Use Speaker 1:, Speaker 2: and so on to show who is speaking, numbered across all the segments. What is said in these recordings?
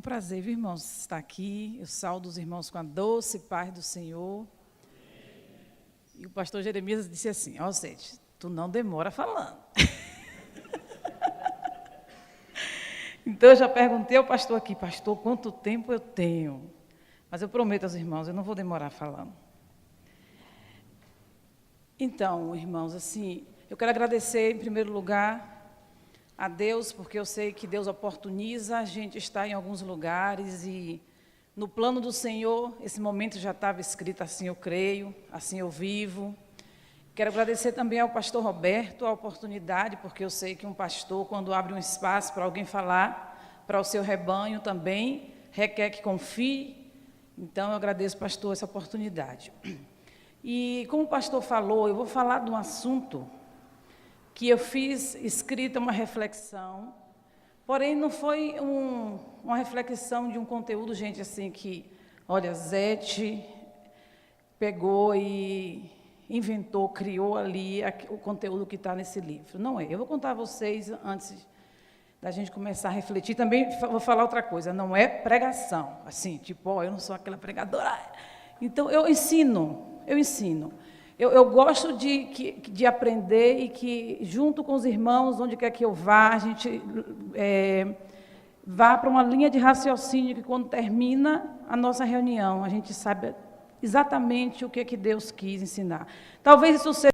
Speaker 1: prazer, viu, irmãos, estar aqui. Eu saúdo os irmãos com a doce paz do Senhor. E o pastor Jeremias disse assim: ó, gente, tu não demora falando. Então, eu já perguntei ao pastor aqui: pastor, quanto tempo eu tenho? Mas eu prometo aos irmãos, eu não vou demorar falando. Então, irmãos, assim, eu quero agradecer, em primeiro lugar, a Deus, porque eu sei que Deus oportuniza a gente estar em alguns lugares e no plano do Senhor, esse momento já estava escrito, assim eu creio, assim eu vivo. Quero agradecer também ao pastor Roberto a oportunidade, porque eu sei que um pastor, quando abre um espaço para alguém falar, para o seu rebanho também, requer que confie. Então, eu agradeço, pastor, essa oportunidade. E, como o pastor falou, eu vou falar de um assunto que eu fiz escrita uma reflexão, porém não foi uma reflexão de um conteúdo, gente, assim, que, olha, Zete pegou e inventou, criou ali o conteúdo que está nesse livro. Não é. Eu vou contar a vocês, antes da gente começar a refletir, também vou falar outra coisa, não é pregação, assim, tipo, ó, eu não sou aquela pregadora. Então, eu ensino. Eu gosto de aprender e que, junto com os irmãos, onde quer que eu vá, a gente vá para uma linha de raciocínio que, quando termina a nossa reunião, a gente sabe exatamente o que é que Deus quis ensinar. Talvez isso seja...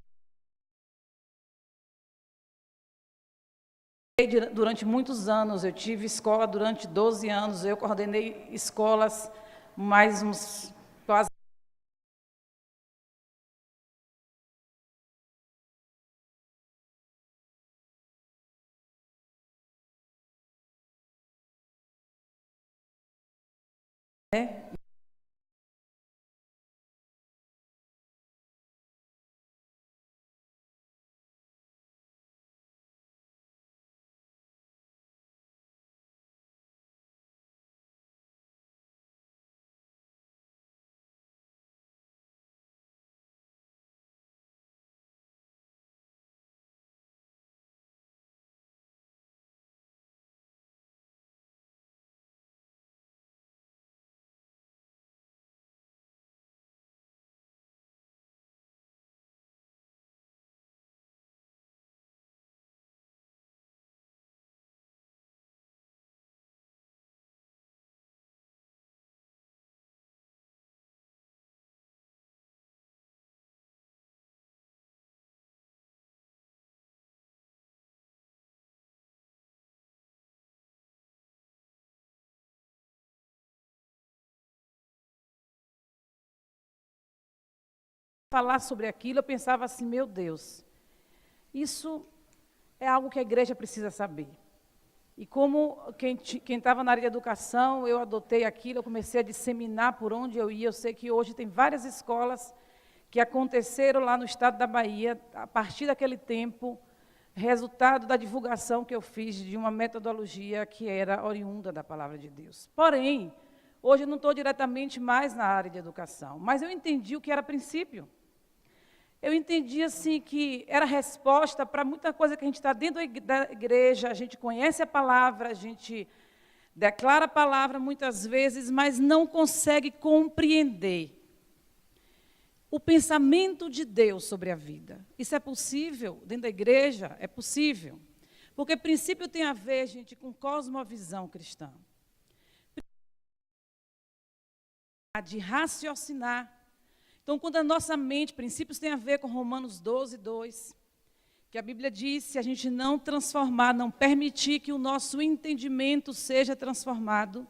Speaker 1: Durante muitos anos, eu tive escola durante 12 anos, eu coordenei escolas mais uns quase... Falar sobre aquilo, eu pensava assim, meu Deus, isso é algo que a igreja precisa saber. E como quem estava na área de educação, eu adotei aquilo, eu comecei a disseminar por onde eu ia. Eu sei que hoje tem várias escolas que aconteceram lá no estado da Bahia, a partir daquele tempo, resultado da divulgação que eu fiz de uma metodologia que era oriunda da palavra de Deus. Porém, hoje eu não estou diretamente mais na área de educação, mas eu entendi o que era princípio. Eu entendi, assim, que era resposta para muita coisa que a gente está dentro da igreja, a gente conhece a palavra, a gente declara a palavra muitas vezes, mas não consegue compreender o pensamento de Deus sobre a vida. Isso é possível dentro da igreja? É possível. Porque princípio tem a ver, gente, com cosmovisão cristã. De raciocinar. Então, quando a nossa mente, princípios tem a ver com Romanos 12, 2, que a Bíblia diz, se a gente não transformar, não permitir que o nosso entendimento seja transformado,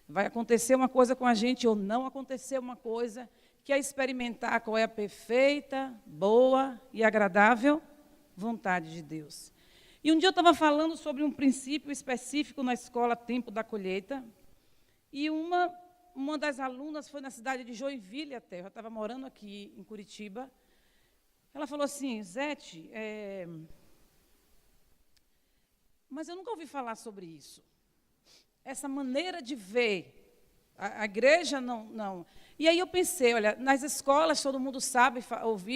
Speaker 1: vai acontecer uma coisa com a gente ou não acontecer uma coisa, que é experimentar qual é a perfeita, boa e agradável vontade de Deus. E um dia eu estava falando sobre um princípio específico na escola Tempo da Colheita, e uma das alunas foi na cidade de Joinville até, eu já estava morando aqui em Curitiba. Ela falou assim, Zete, mas eu nunca ouvi falar sobre isso. Essa maneira de ver, a igreja não. E aí eu pensei, olha, nas escolas todo mundo sabe,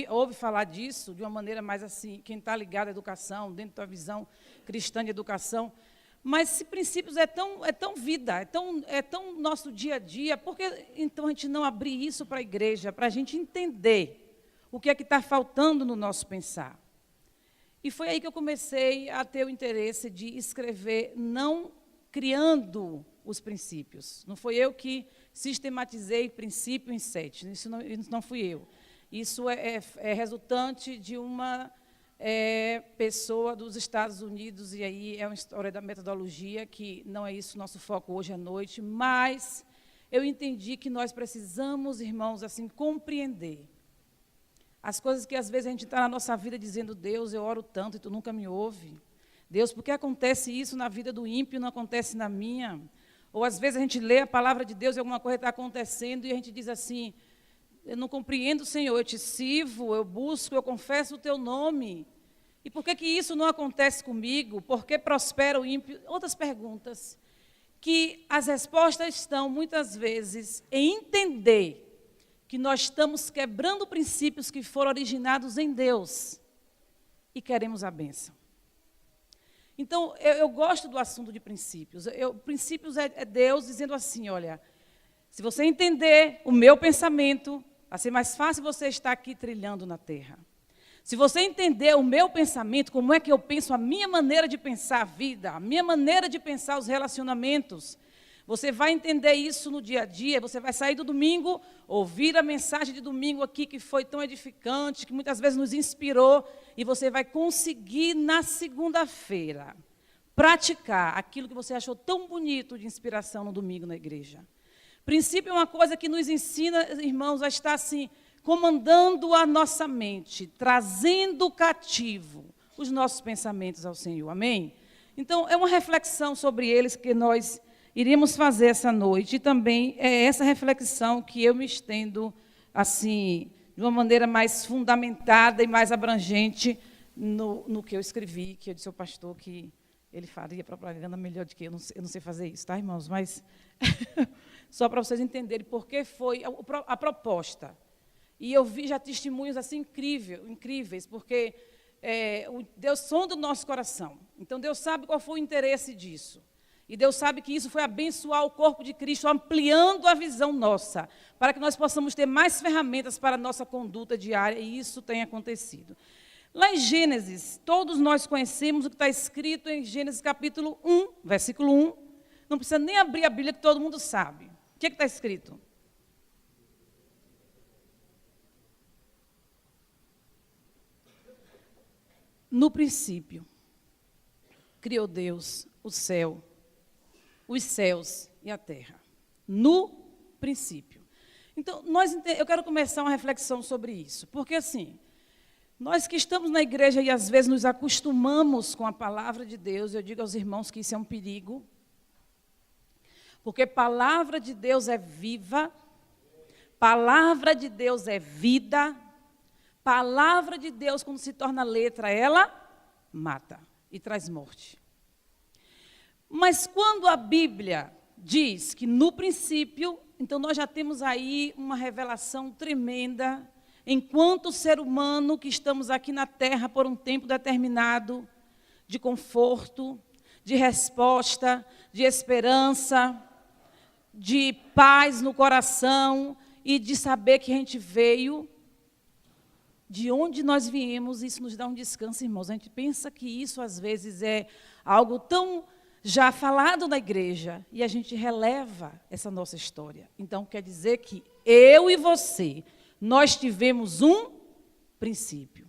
Speaker 1: ouve falar disso, de uma maneira mais assim, quem está ligado à educação, dentro da visão cristã de educação. Mas se princípios é tão vida, é tão nosso dia a dia, por que então a gente não abrir isso para a igreja, para a gente entender o que é que está faltando no nosso pensar? E foi aí que eu comecei a ter o interesse de escrever, não criando os princípios. Não foi eu que sistematizei princípio em 7, isso não fui eu. Isso é resultante de uma pessoa dos Estados Unidos, e aí é uma história da metodologia, que não é isso o nosso foco hoje à noite, mas eu entendi que nós precisamos, irmãos, assim, compreender as coisas que às vezes a gente está na nossa vida dizendo: Deus, eu oro tanto e tu nunca me ouve. Deus, por que acontece isso na vida do ímpio e não acontece na minha? Ou às vezes a gente lê a palavra de Deus e alguma coisa está acontecendo e a gente diz assim: eu não compreendo, Senhor, eu te sirvo, eu busco, eu confesso o teu nome. E por que isso não acontece comigo? Por que prospera o ímpio? Outras perguntas, que as respostas estão, muitas vezes, em entender que nós estamos quebrando princípios que foram originados em Deus e queremos a bênção. Então, eu gosto do assunto de princípios. Princípios é Deus dizendo assim: olha, se você entender o meu pensamento, vai ser mais fácil você estar aqui trilhando na terra. Se você entender o meu pensamento, como é que eu penso, a minha maneira de pensar a vida, a minha maneira de pensar os relacionamentos, você vai entender isso no dia a dia, você vai sair do domingo, ouvir a mensagem de domingo aqui, que foi tão edificante, que muitas vezes nos inspirou, e você vai conseguir, na segunda-feira, praticar aquilo que você achou tão bonito de inspiração no domingo na igreja. Princípio é uma coisa que nos ensina, irmãos, a estar assim, comandando a nossa mente, trazendo cativo os nossos pensamentos ao Senhor. Amém? Então, é uma reflexão sobre eles que nós iríamos fazer essa noite, e também é essa reflexão que eu me estendo, assim, de uma maneira mais fundamentada e mais abrangente no que eu escrevi, que eu disse ao pastor que ele faria propaganda melhor do que eu não sei fazer isso, tá, irmãos? Mas só para vocês entenderem por que foi a proposta. E eu vi já testemunhos assim incríveis, porque Deus sonda o nosso coração. Então, Deus sabe qual foi o interesse disso. E Deus sabe que isso foi abençoar o corpo de Cristo, ampliando a visão nossa, para que nós possamos ter mais ferramentas para a nossa conduta diária, e isso tem acontecido. Lá em Gênesis, todos nós conhecemos o que está escrito em Gênesis capítulo 1, versículo 1. Não precisa nem abrir a Bíblia, que todo mundo sabe. O que está escrito? No princípio, criou Deus o céu, os céus e a terra. No princípio. Então, eu quero começar uma reflexão sobre isso, porque assim, nós que estamos na igreja e às vezes nos acostumamos com a palavra de Deus, eu digo aos irmãos que isso é um perigo, porque palavra de Deus é viva, palavra de Deus é vida, palavra de Deus, quando se torna letra, ela mata e traz morte. Mas quando a Bíblia diz que no princípio, então nós já temos aí uma revelação tremenda, enquanto ser humano que estamos aqui na terra por um tempo determinado, de conforto, de resposta, de esperança, de paz no coração e de saber que a gente veio, de onde nós viemos, isso nos dá um descanso, irmãos. A gente pensa que isso, às vezes, é algo tão já falado na igreja, e a gente releva essa nossa história. Então, quer dizer que eu e você, nós tivemos um princípio.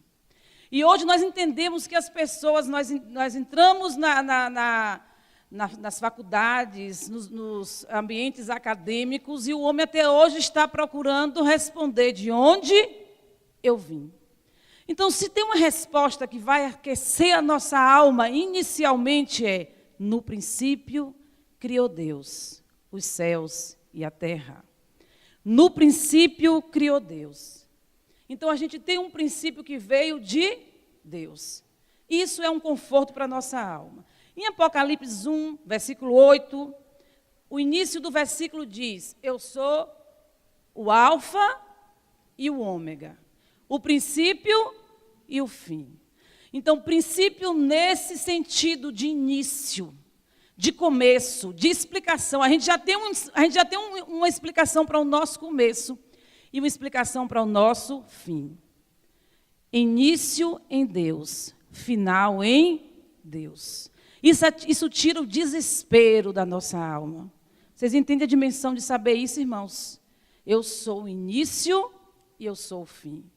Speaker 1: E hoje nós entendemos que as pessoas, nós entramos nas faculdades, nos ambientes acadêmicos, e o homem até hoje está procurando responder de onde eu vim. Então, se tem uma resposta que vai aquecer a nossa alma, inicialmente no princípio, criou Deus os céus e a terra. No princípio, criou Deus. Então, a gente tem um princípio que veio de Deus. Isso é um conforto para a nossa alma. Em Apocalipse 1, versículo 8, o início do versículo diz: eu sou o alfa e o ômega, o princípio e o fim. Então, princípio nesse sentido de início, de começo, de explicação. A gente já tem uma explicação para o nosso começo e uma explicação para o nosso fim. Início em Deus, final em Deus. Isso tira o desespero da nossa alma. Vocês entendem a dimensão de saber isso, irmãos? Eu sou o início e eu sou o fim.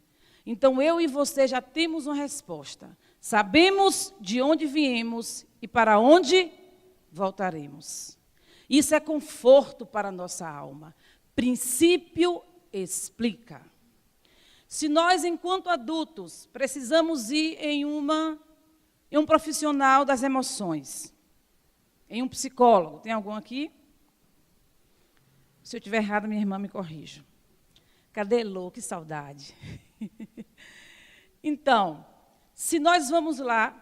Speaker 1: Então, eu e você já temos uma resposta. Sabemos de onde viemos e para onde voltaremos. Isso é conforto para a nossa alma. Princípio explica. Se nós, enquanto adultos, precisamos ir em um profissional das emoções, em um psicólogo, tem algum aqui? Se eu estiver errado, minha irmã me corrija. Cadê Elô? Que saudade. Então, se nós vamos lá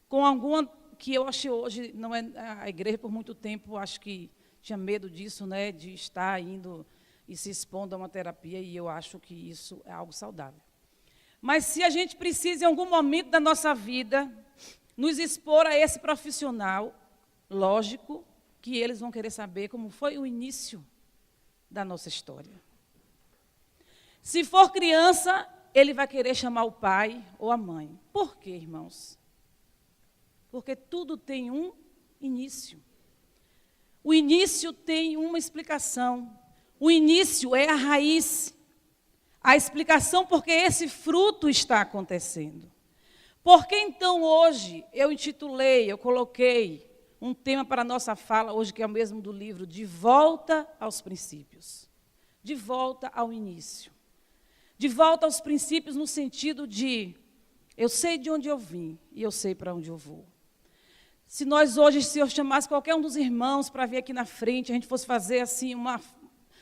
Speaker 1: com alguma, que eu acho hoje, não é a igreja por muito tempo, acho que tinha medo disso, né, de estar indo e se expondo a uma terapia, e eu acho que isso é algo saudável. Mas se a gente precisa, em algum momento da nossa vida, nos expor a esse profissional, lógico que eles vão querer saber como foi o início da nossa história. Se for criança, ele vai querer chamar o pai ou a mãe. Por quê, irmãos? Porque tudo tem um início. O início tem uma explicação. O início é a raiz. A explicação porque esse fruto está acontecendo. Por que então hoje eu coloquei um tema para a nossa fala, hoje que é o mesmo do livro, de volta aos princípios. De volta ao início. De volta aos princípios no sentido de, eu sei de onde eu vim e eu sei para onde eu vou. Se nós hoje, se eu chamasse qualquer um dos irmãos para vir aqui na frente, a gente fosse fazer assim,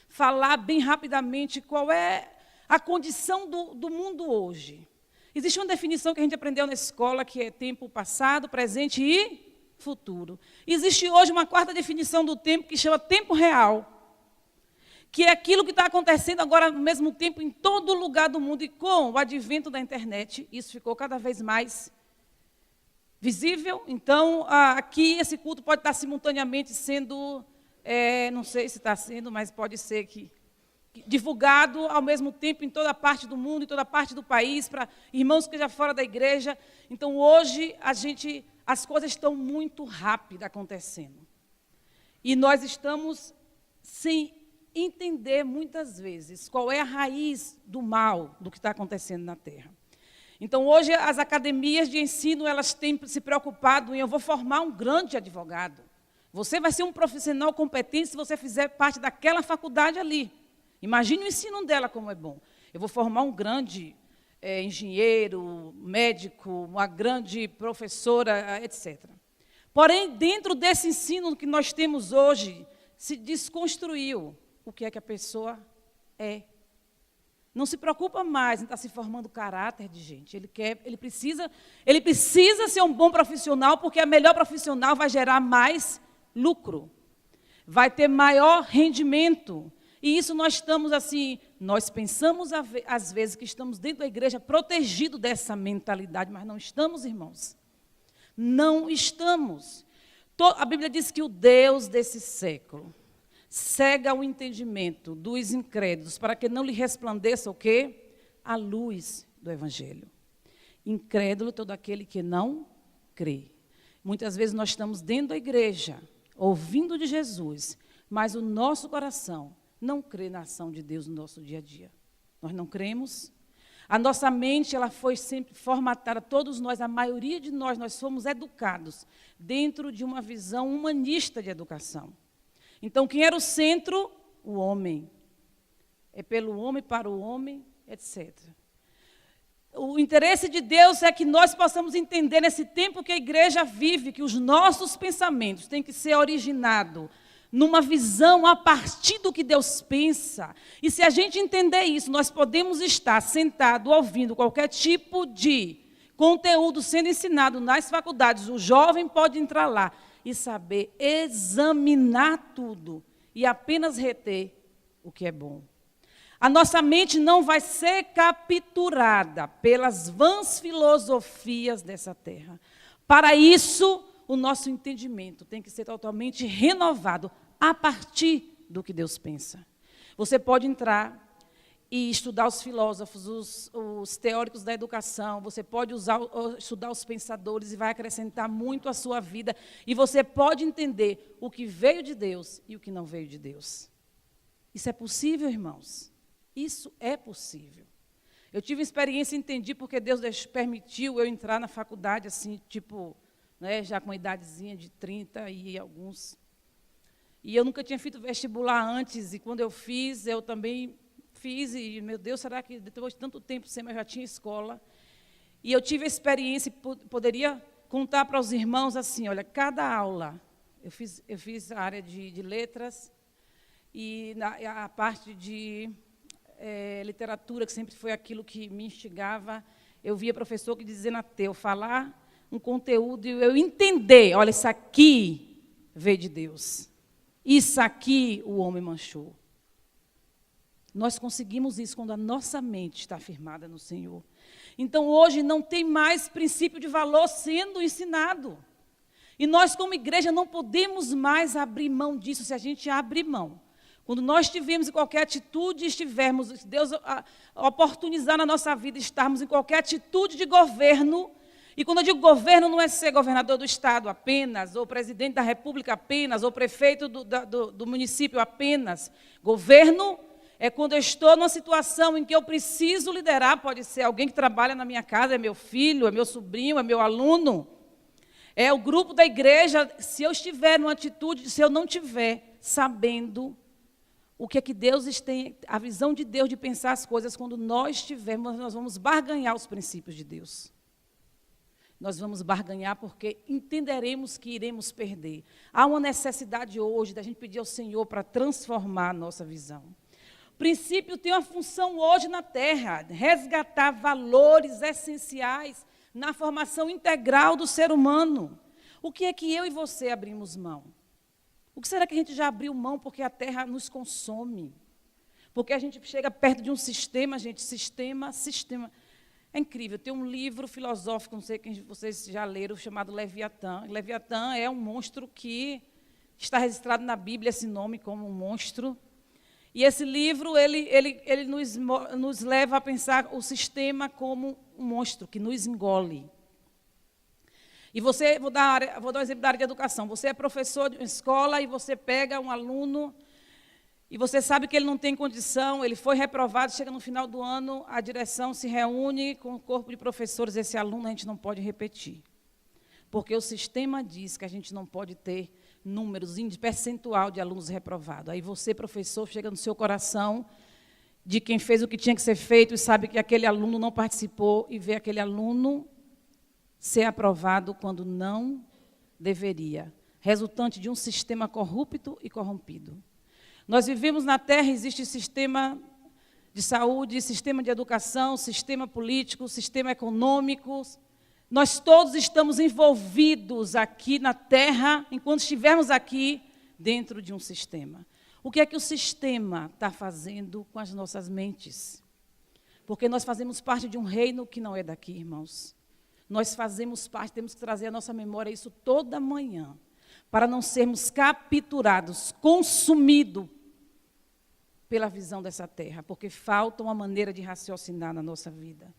Speaker 1: falar bem rapidamente qual é a condição do mundo hoje. Existe uma definição que a gente aprendeu na escola, que é tempo passado, presente e futuro. Existe hoje uma quarta definição do tempo, que chama tempo real, que é aquilo que está acontecendo agora, ao mesmo tempo, em todo lugar do mundo. E com o advento da internet, isso ficou cada vez mais visível. Então, aqui, esse culto pode estar simultaneamente sendo, não sei se está sendo, mas pode ser que divulgado ao mesmo tempo em toda parte do mundo, em toda parte do país, para irmãos que já fora da igreja. Então, hoje, as coisas estão muito rápido acontecendo. E nós estamos sem entender, muitas vezes, qual é a raiz do mal do que está acontecendo na Terra. Então, hoje, as academias de ensino, elas têm se preocupado em, eu vou formar um grande advogado. Você vai ser um profissional competente se você fizer parte daquela faculdade ali. Imagine o ensino dela como é bom. Eu vou formar um grande engenheiro, médico, uma grande professora, etc. Porém, dentro desse ensino que nós temos hoje, se desconstruiu o que é que a pessoa é. Não se preocupa mais em estar se formando caráter de gente. Ele precisa ser um bom profissional, porque a melhor profissional vai gerar mais lucro, vai ter maior rendimento. E isso nós estamos assim, nós pensamos às vezes que estamos dentro da igreja protegidos dessa mentalidade, mas não estamos, irmãos. Não estamos. A Bíblia diz que o Deus desse século cega o entendimento dos incrédulos para que não lhe resplandeça o quê? A luz do Evangelho. Incrédulo todo aquele que não crê. Muitas vezes nós estamos dentro da igreja, ouvindo de Jesus, mas o nosso coração não crê na ação de Deus no nosso dia a dia. Nós não cremos. A nossa mente, ela foi sempre formatada, todos nós, a maioria de nós fomos educados dentro de uma visão humanista de educação. Então, quem era o centro? O homem. É pelo homem, para o homem, etc. O interesse de Deus é que nós possamos entender, nesse tempo que a igreja vive, que os nossos pensamentos têm que ser originados numa visão a partir do que Deus pensa. E se a gente entender isso, nós podemos estar sentados ouvindo qualquer tipo de conteúdo sendo ensinado nas faculdades. O jovem pode entrar lá e saber examinar tudo e apenas reter o que é bom. A nossa mente não vai ser capturada pelas vãs filosofias dessa terra. Para isso, o nosso entendimento tem que ser totalmente renovado a partir do que Deus pensa. Você pode entrar e estudar os filósofos, os teóricos da educação, você pode estudar os pensadores e vai acrescentar muito à sua vida, e você pode entender o que veio de Deus e o que não veio de Deus. Isso é possível, irmãos? Isso é possível. Eu tive experiência e entendi porque Deus permitiu eu entrar na faculdade, assim, tipo, né, já com uma idadezinha de 30 e alguns. E eu nunca tinha feito vestibular antes, e quando eu fiz, eu também fiz, e, meu Deus, será que depois de tanto tempo sem eu já tinha escola? E eu tive a experiência, poderia contar para os irmãos assim, olha, cada aula, eu fiz a área de letras, e a parte de literatura, que sempre foi aquilo que me instigava, eu via professor que dizia na TEU, falar um conteúdo e eu entender, olha, isso aqui veio de Deus. Isso aqui o homem manchou. Nós conseguimos isso quando a nossa mente está firmada no Senhor. Então, hoje, não tem mais princípio de valor sendo ensinado. E nós, como igreja, não podemos mais abrir mão disso, se a gente abrir mão. Quando nós estivermos em qualquer atitude, estivermos, Deus oportunizar na nossa vida, estarmos em qualquer atitude de governo. E quando eu digo governo, não é ser governador do Estado apenas, ou presidente da República apenas, ou prefeito do município apenas. Governo é quando eu estou numa situação em que eu preciso liderar, pode ser alguém que trabalha na minha casa, é meu filho, é meu sobrinho, é meu aluno, é o grupo da igreja. Se eu estiver numa atitude, se eu não estiver sabendo o que é que Deus tem, a visão de Deus de pensar as coisas, quando nós estivermos, nós vamos barganhar os princípios de Deus. Nós vamos barganhar porque entenderemos que iremos perder. Há uma necessidade hoje da gente pedir ao Senhor para transformar a nossa visão. O princípio tem uma função hoje na terra, resgatar valores essenciais na formação integral do ser humano. O que é que eu e você abrimos mão? O que será que a gente já abriu mão porque a terra nos consome? Porque a gente chega perto de um sistema, gente, sistema. É incrível, tem um livro filosófico, não sei quem vocês já leram, chamado Leviatã. Leviatã é um monstro que está registrado na Bíblia, esse nome como um monstro. E esse livro, ele nos leva a pensar o sistema como um monstro que nos engole. E vou dar um exemplo da área de educação. Você é professor de uma escola e você pega um aluno e você sabe que ele não tem condição, ele foi reprovado, chega no final do ano, a direção se reúne com o corpo de professores, esse aluno a gente não pode repetir. Porque o sistema diz que a gente não pode ter números, percentual de alunos reprovados. Aí você, professor, chega no seu coração de quem fez o que tinha que ser feito e sabe que aquele aluno não participou e vê aquele aluno ser aprovado quando não deveria, resultante de um sistema corrupto e corrompido. Nós vivemos na Terra, existe sistema de saúde, sistema de educação, sistema político, sistema econômico. Nós todos estamos envolvidos aqui na Terra, enquanto estivermos aqui, dentro de um sistema. O que é que o sistema está fazendo com as nossas mentes? Porque nós fazemos parte de um reino que não é daqui, irmãos. Nós fazemos parte, temos que trazer à nossa memória isso toda manhã, para não sermos capturados, consumidos pela visão dessa terra, porque falta uma maneira de raciocinar na nossa vida.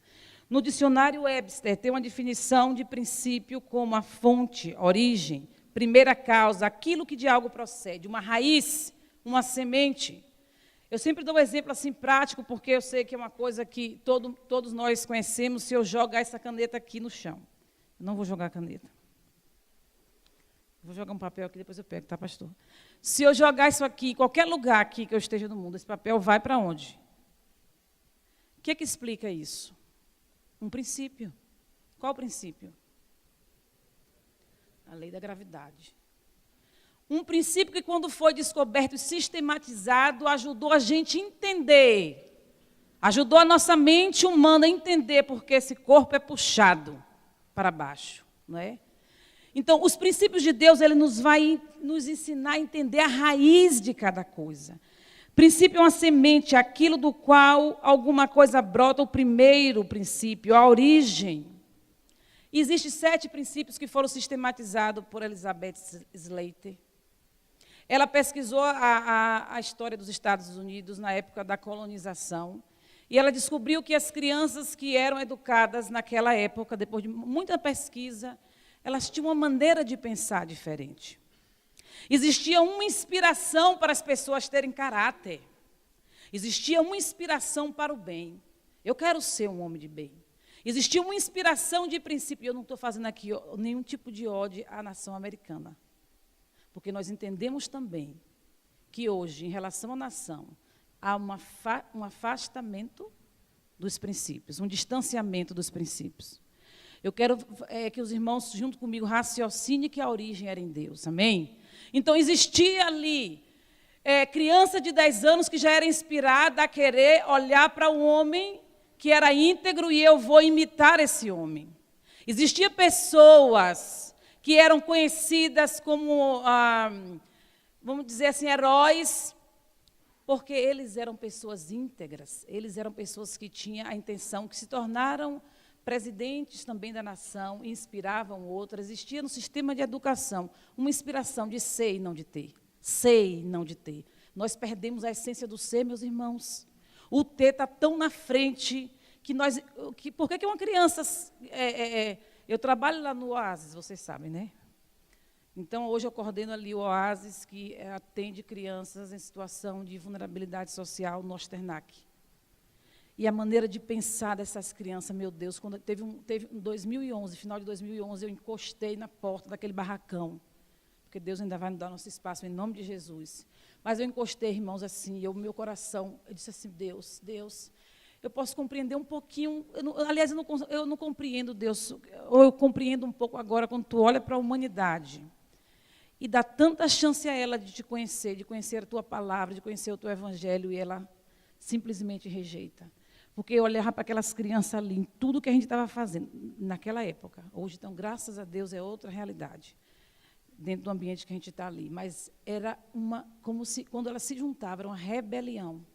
Speaker 1: No dicionário Webster, tem uma definição de princípio como a fonte, origem, primeira causa, aquilo que de algo procede, uma raiz, uma semente. Eu sempre dou um exemplo assim prático, porque eu sei que é uma coisa que todos nós conhecemos. Se eu jogar essa caneta aqui no chão, eu não vou jogar a caneta. Vou jogar um papel aqui, depois eu pego, tá, pastor? Se eu jogar isso aqui, em qualquer lugar aqui que eu esteja no mundo, esse papel vai para onde? O que é que explica isso? Um princípio. Qual o princípio? A lei da gravidade. Um princípio que, quando foi descoberto e sistematizado, ajudou a gente a entender, ajudou a nossa mente humana a entender porque esse corpo é puxado para baixo, não é? Então, os princípios de Deus, ele vai nos ensinar a entender a raiz de cada coisa. Princípio é uma semente, aquilo do qual alguma coisa brota, o primeiro princípio, a origem. Existem 7 princípios que foram sistematizados por Elizabeth Slater. Ela pesquisou a história dos Estados Unidos na época da colonização, e ela descobriu que as crianças que eram educadas naquela época, depois de muita pesquisa, elas tinham uma maneira de pensar diferente. Existia uma inspiração para as pessoas terem caráter. Existia uma inspiração para o bem. Eu quero ser um homem de bem. Existia uma inspiração de princípio. Eu não estou fazendo aqui nenhum tipo de ódio à nação americana. Porque nós entendemos também que hoje, em relação à nação, há um afastamento dos princípios, um distanciamento dos princípios. Eu quero que os irmãos, junto comigo, raciocinem que a origem era em Deus. Amém? Então, existia ali criança de 10 anos que já era inspirada a querer olhar para um homem que era íntegro e eu vou imitar esse homem. Existiam pessoas que eram conhecidas como, vamos dizer assim, heróis, porque eles eram pessoas íntegras, eles eram pessoas que tinham a intenção, que se tornaram presidentes também da nação, inspiravam outras. Existia no sistema de educação uma inspiração de ser e não de ter. Ser e não de ter. Nós perdemos a essência do ser, meus irmãos. O ter está tão na frente que nós... por que uma criança... eu trabalho lá no Oasis, vocês sabem, né? Então, hoje eu coordeno ali o Oasis, que atende crianças em situação de vulnerabilidade social no Osternac. E a maneira de pensar dessas crianças, meu Deus, quando teve em 2011, final de 2011, eu encostei na porta daquele barracão, porque Deus ainda vai nos dar nosso espaço, em nome de Jesus. Mas eu encostei, irmãos, assim, e o meu coração, eu disse assim, Deus, eu posso compreender um pouquinho, eu não compreendo, Deus, ou eu compreendo um pouco agora, quando tu olha para a humanidade, e dá tanta chance a ela de te conhecer, de conhecer a tua palavra, de conhecer o teu evangelho, e ela simplesmente rejeita. Porque eu olhava para aquelas crianças ali, em tudo que a gente estava fazendo, naquela época. Hoje, então, graças a Deus, é outra realidade, dentro do ambiente que a gente está ali. Mas era como se, quando elas se juntavam, era uma rebelião.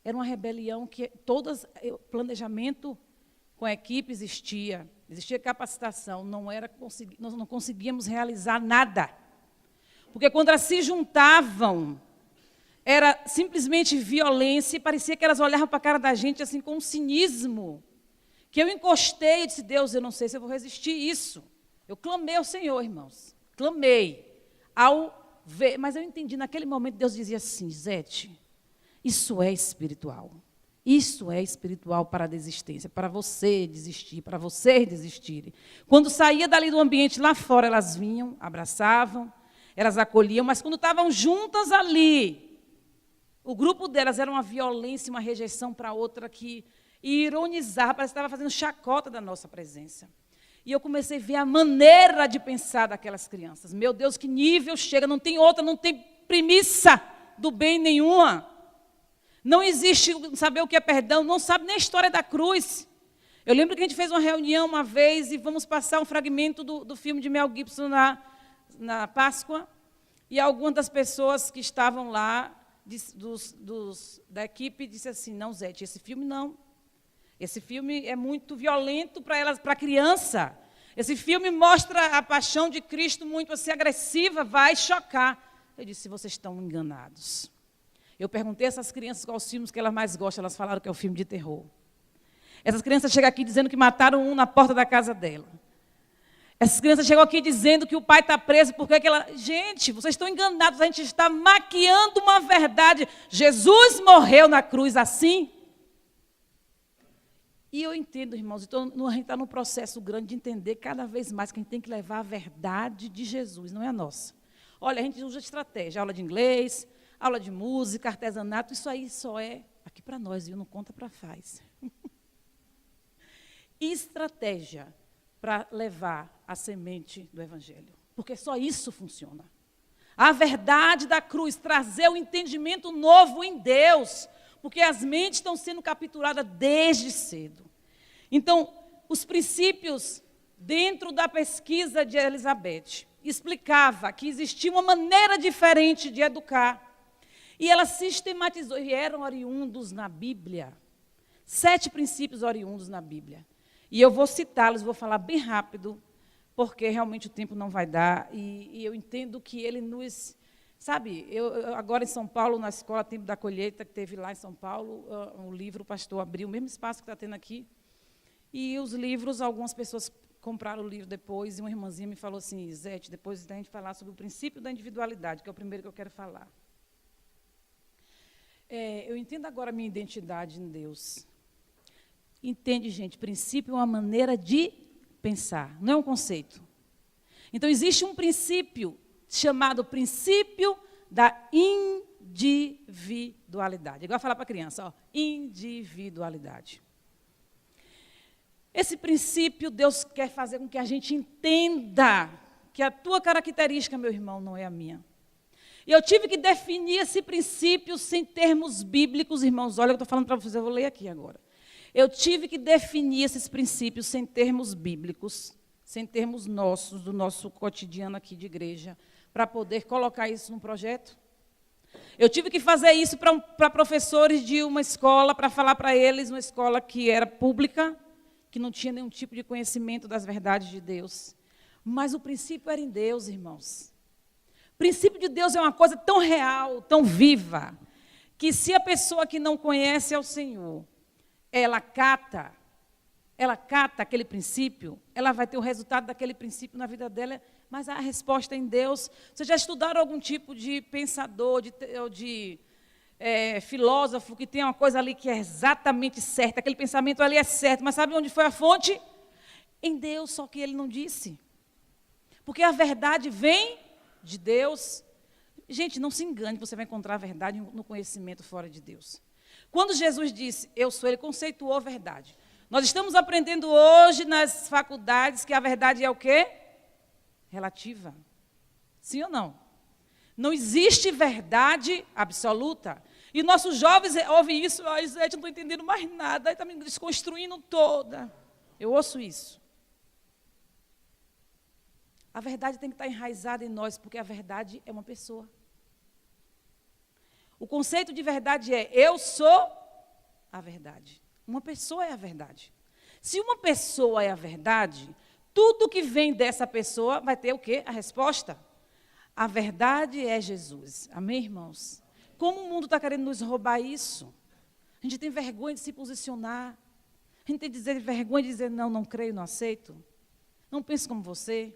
Speaker 1: Era uma rebelião que planejamento com a equipe existia capacitação, nós não conseguíamos realizar nada. Porque quando elas se juntavam, era simplesmente violência, e parecia que elas olhavam para a cara da gente assim com um cinismo, que eu encostei e disse, Deus, eu não sei se eu vou resistir isso. Eu clamei ao Senhor, irmãos, clamei, ao ver, mas eu entendi, naquele momento Deus dizia assim, Zete, isso é espiritual para a desistência, para você desistir, para vocês desistirem. Quando saía dali do ambiente lá fora, elas vinham, abraçavam, elas acolhiam, mas quando estavam juntas ali, o grupo delas era uma violência, uma rejeição para a outra que ironizava, parece que estava fazendo chacota da nossa presença. E eu comecei a ver a maneira de pensar daquelas crianças. Meu Deus, que nível chega, não tem outra, não tem premissa do bem nenhuma. Não existe saber o que é perdão, não sabe nem a história da cruz. Eu lembro que a gente fez uma reunião uma vez e vamos passar um fragmento do filme de Mel Gibson na Páscoa, e algumas das pessoas que estavam lá, da equipe, disse assim, não, Zete, esse filme não. Esse filme é muito violento para a criança. Esse filme mostra a paixão de Cristo muito assim, agressiva, vai chocar. Eu disse, vocês estão enganados. Eu perguntei a essas crianças quais os filmes que elas mais gostam, elas falaram que é o filme de terror. Essas crianças chegam aqui dizendo que mataram um na porta da casa dela. Essas crianças chegam aqui dizendo que o pai está preso porque Gente, vocês estão enganados, a gente está maquiando uma verdade. Jesus morreu na cruz assim. E eu entendo, irmãos, então, a gente está num processo grande de entender cada vez mais que a gente tem que levar a verdade de Jesus, não é a nossa. Olha, a gente usa estratégia, aula de inglês, aula de música, artesanato, isso aí só é aqui para nós, viu? Não conta para faz. Estratégia para levar a semente do Evangelho, porque só isso funciona. A verdade da cruz, trazer o entendimento novo em Deus, porque as mentes estão sendo capturadas desde cedo. Então, os princípios dentro da pesquisa de Elizabeth explicava que existia uma maneira diferente de educar. E ela sistematizou, e eram oriundos na Bíblia. 7 princípios oriundos na Bíblia. E eu vou citá-los, vou falar bem rápido, porque realmente o tempo não vai dar. E eu entendo que ele nos... Sabe, eu agora em São Paulo, na escola Tempo da Colheita, que teve lá em São Paulo, o livro, o pastor abriu o mesmo espaço que está tendo aqui. E os livros, algumas pessoas compraram o livro depois, e uma irmãzinha me falou assim, Zete, depois da gente falar sobre o princípio da individualidade, que é o primeiro que eu quero falar. Eu entendo agora a minha identidade em Deus. Entende, gente? Princípio é uma maneira de pensar, não é um conceito. Então, existe um princípio chamado princípio da individualidade. Igual falar para a criança, ó, individualidade. Esse princípio, Deus quer fazer com que a gente entenda que a tua característica, meu irmão, não é a minha. E eu tive que definir esse princípio sem termos bíblicos, irmãos. Olha, eu estou falando para vocês, eu vou ler aqui agora. Eu tive que definir esses princípios sem termos bíblicos, sem termos nossos, do nosso cotidiano aqui de igreja, para poder colocar isso num projeto. Eu tive que fazer isso para professores de uma escola, para falar para eles, uma escola que era pública, que não tinha nenhum tipo de conhecimento das verdades de Deus. Mas o princípio era em Deus, irmãos. O princípio de Deus é uma coisa tão real, tão viva, que se a pessoa que não conhece ao Senhor, ela cata aquele princípio, ela vai ter o resultado daquele princípio na vida dela, mas a resposta é em Deus. Vocês já estudaram algum tipo de pensador, de filósofo, que tem uma coisa ali que é exatamente certa, aquele pensamento ali é certo, mas sabe onde foi a fonte? Em Deus, só que ele não disse. Porque a verdade vem de Deus. Gente, não se engane, você vai encontrar a verdade no conhecimento fora de Deus. Quando Jesus disse, eu sou, ele conceituou a verdade. Nós estamos aprendendo hoje nas faculdades que a verdade é o quê? Relativa. Sim ou não? Não existe verdade absoluta. E nossos jovens ouvem isso, Zé, eu não estou entendendo mais nada, está me desconstruindo toda. Eu ouço isso. A verdade tem que estar enraizada em nós, porque a verdade é uma pessoa. O conceito de verdade é, eu sou a verdade. Uma pessoa é a verdade. Se uma pessoa é a verdade, tudo que vem dessa pessoa vai ter o quê? A resposta. A verdade é Jesus. Amém, irmãos? Como o mundo está querendo nos roubar isso? A gente tem vergonha de se posicionar. A gente tem vergonha de dizer, não creio, não aceito. Não penso como você.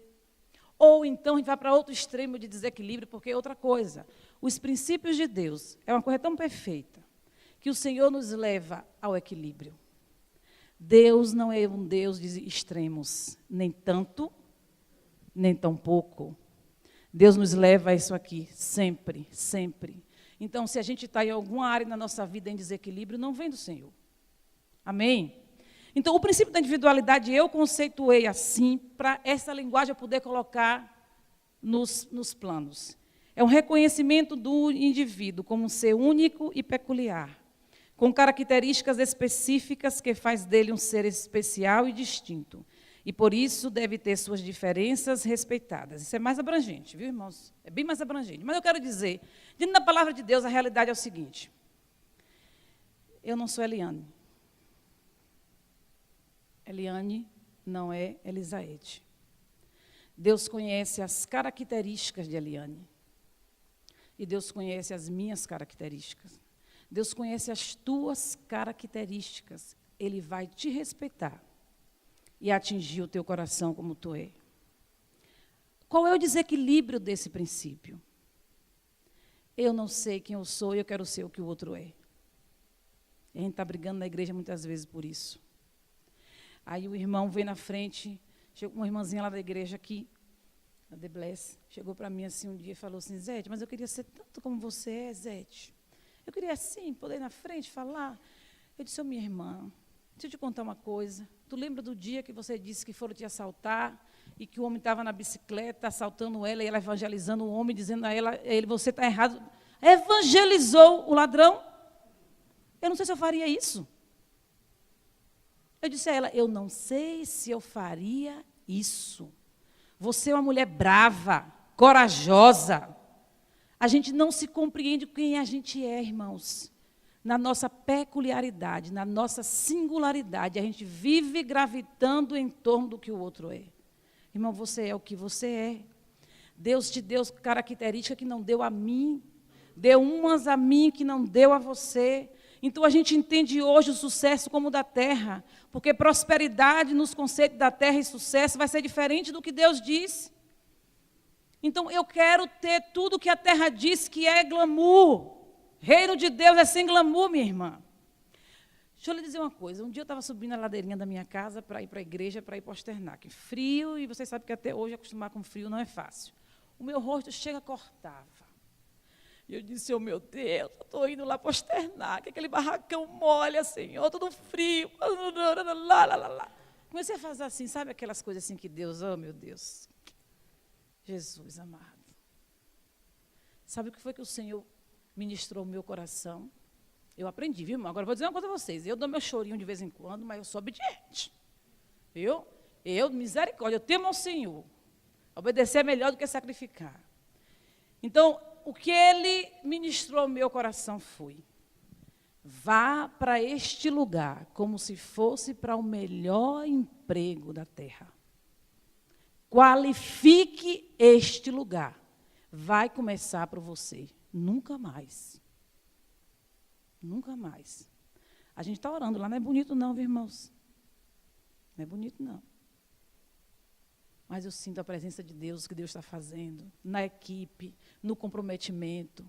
Speaker 1: Ou então a gente vai para outro extremo de desequilíbrio, porque é outra coisa. Os princípios de Deus é uma coisa tão perfeita que o Senhor nos leva ao equilíbrio. Deus não é um Deus de extremos, nem tanto, nem tão pouco. Deus nos leva a isso aqui, sempre, sempre. Então, se a gente está em alguma área na nossa vida em desequilíbrio, não vem do Senhor. Amém? Então, o princípio da individualidade eu conceituei assim, para essa linguagem eu poder colocar nos planos. É um reconhecimento do indivíduo como um ser único e peculiar, com características específicas que faz dele um ser especial e distinto. E, por isso, deve ter suas diferenças respeitadas. Isso é mais abrangente, viu, irmãos? É bem mais abrangente. Mas eu quero dizer, dentro da palavra de Deus, a realidade é o seguinte. Eu não sou Eliane. Eliane não é Elisaete. Deus conhece as características de Eliane. E Deus conhece as minhas características. Deus conhece as tuas características. Ele vai te respeitar e atingir o teu coração como tu é. Qual é o desequilíbrio desse princípio? Eu não sei quem eu sou e eu quero ser o que o outro é. E a gente está brigando na igreja muitas vezes por isso. Aí o irmão veio na frente, chegou uma irmãzinha lá da igreja aqui, a The Bless, chegou para mim assim um dia e falou assim, Zete, mas eu queria ser tanto como você é, Zete. Eu queria assim, poder ir na frente falar. Eu disse, minha irmã, deixa eu te contar uma coisa. Tu lembra do dia que você disse que foram te assaltar e que o homem estava na bicicleta assaltando ela e ela evangelizando o homem, dizendo a ele, você está errado. Evangelizou o ladrão? Eu não sei se eu faria isso. Eu disse a ela, eu não sei se eu faria isso. Você é uma mulher brava, corajosa. A gente não se compreende quem a gente é, irmãos. na nossa peculiaridade, na nossa singularidade. A gente vive gravitando em torno do que o outro é. Irmão, você é o que você é. Deus te deu características que não deu a mim. Deu umas a mim que não deu a você. Então, a gente entende hoje o sucesso como da terra. Porque prosperidade nos conceitos da terra e sucesso vai ser diferente do que Deus disse. Então, eu quero ter tudo que a terra diz que é glamour. Reino de Deus é sem glamour, minha irmã. Deixa eu lhe dizer uma coisa. Um dia eu estava subindo a ladeirinha da minha casa para ir para a igreja, para ir para o Osternac. Frio, e vocês sabem que até hoje acostumar com frio não é fácil. O meu rosto chega cortava. E eu disse, oh meu Deus, eu estou indo lá para o Osternac, aquele barracão molha, Senhor, todo frio. Comecei a fazer assim, sabe aquelas coisas assim que Deus, oh meu Deus. Jesus amado. Sabe o que foi que o Senhor ministrou o meu coração? Eu aprendi, viu, irmão? Agora, vou dizer uma coisa a vocês. Eu dou meu chorinho de vez em quando, mas eu sou obediente. Viu? Misericórdia, eu temo ao Senhor. Obedecer é melhor do que sacrificar. Então, o que Ele ministrou ao meu coração foi: vá para este lugar como se fosse para o melhor emprego da terra. Qualifique este lugar. Vai começar por você. Nunca mais. Nunca mais. A gente está orando lá, não é bonito não, viu, irmãos? Não é bonito não. Mas eu sinto a presença de Deus, o que Deus está fazendo, na equipe, no comprometimento,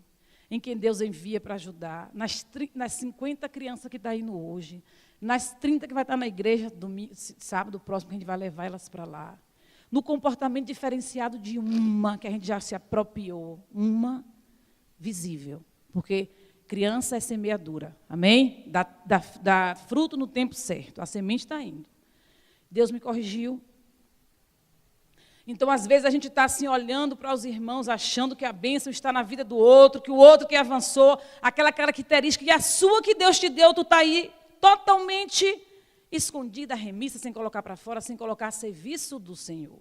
Speaker 1: em quem Deus envia para ajudar, nas 50 crianças que estão indo hoje, nas 30 que vai estar na igreja sábado próximo, que a gente vai levar elas para lá, no comportamento diferenciado de uma, que a gente já se apropriou, uma visível, porque criança é semeadura, amém? Dá fruto no tempo certo, a semente está indo. Deus me corrigiu. Então, às vezes, a gente está assim, olhando para os irmãos, achando que a bênção está na vida do outro, que o outro que avançou, aquela característica, e a sua que Deus te deu, tu está aí totalmente escondida, remissa, sem colocar para fora, sem colocar a serviço do Senhor.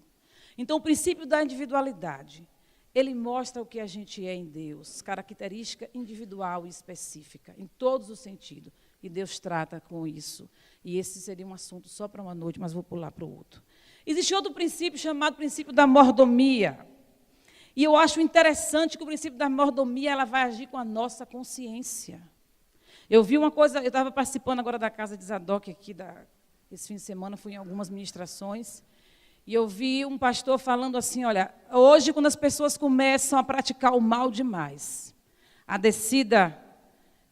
Speaker 1: Então, o princípio da individualidade, ele mostra o que a gente é em Deus, característica individual e específica, em todos os sentidos. E Deus trata com isso. E esse seria um assunto só para uma noite, mas vou pular para o outro. Existe outro princípio chamado princípio da mordomia. E eu acho interessante que o princípio da mordomia ela vai agir com a nossa consciência. Eu vi uma coisa, eu estava participando agora da casa de Zadok aqui, esse fim de semana, fui em algumas ministrações, e eu vi um pastor falando assim, olha, hoje quando as pessoas começam a praticar o mal demais, a descida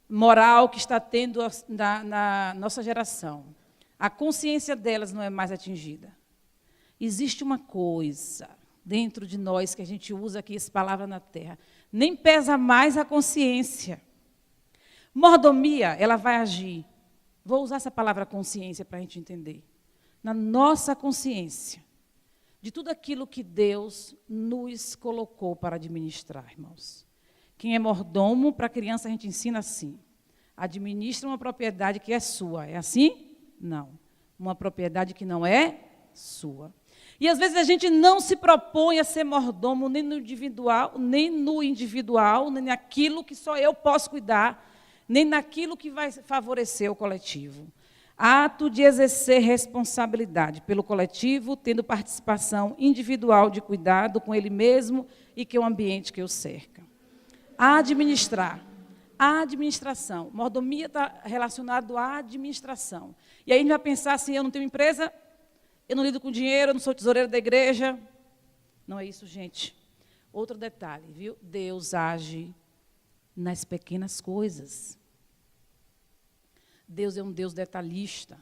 Speaker 1: moral que está tendo na nossa geração, a consciência delas não é mais atingida. Existe uma coisa dentro de nós, que a gente usa aqui essa palavra na terra, nem pesa mais a consciência. Mordomia, ela vai agir, vou usar essa palavra consciência para a gente entender, na nossa consciência, de tudo aquilo que Deus nos colocou para administrar, irmãos. Quem é mordomo, para a criança a gente ensina assim, administra uma propriedade que é sua, é assim? Não, uma propriedade que não é sua. E, às vezes, a gente não se propõe a ser mordomo nem no individual, nem naquilo que só eu posso cuidar, nem naquilo que vai favorecer o coletivo. Ato de exercer responsabilidade pelo coletivo, tendo participação individual de cuidado com ele mesmo e com o ambiente que o cerca. Administrar. A administração. Mordomia está relacionado à administração. E aí a gente vai pensar assim, eu não tenho empresa, eu não lido com dinheiro, eu não sou tesoureiro da igreja. Não é isso, gente. Outro detalhe, viu? Deus age nas pequenas coisas. Deus é um Deus detalhista.